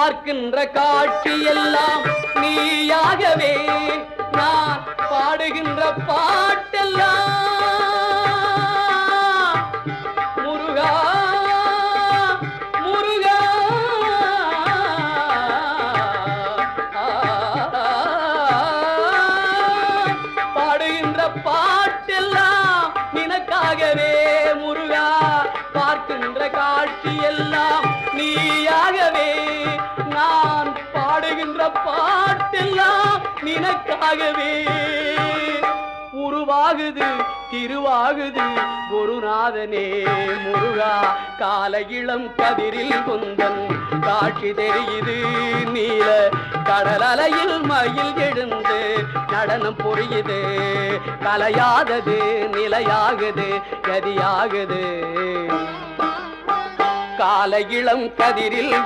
பார்க்கின்ற காட்சியெல்லாம் நீயாகவே நான் பாடுகின்ற பாட்டெல்லாம் முருகா முருகா பாடுகின்ற பாட்டெல்லாம் நினக்காகவே முருகா பார்க்கின்ற காட்சியெல்லாம் நீயாகவே நான் பாடுகின்ற பாட்டெல்லாம் நினக்காகவே உருவாகுது திருவாகுது குருநாதனே முருகா கால இளம் கதிரில் குந்தன் காட்சி தெரியுது நீல கடலலையில் மயில் எழுந்து நடனம் புரியுது கலையாதது நிலையாகுது கதியாகுது கால இளம் கதிரில்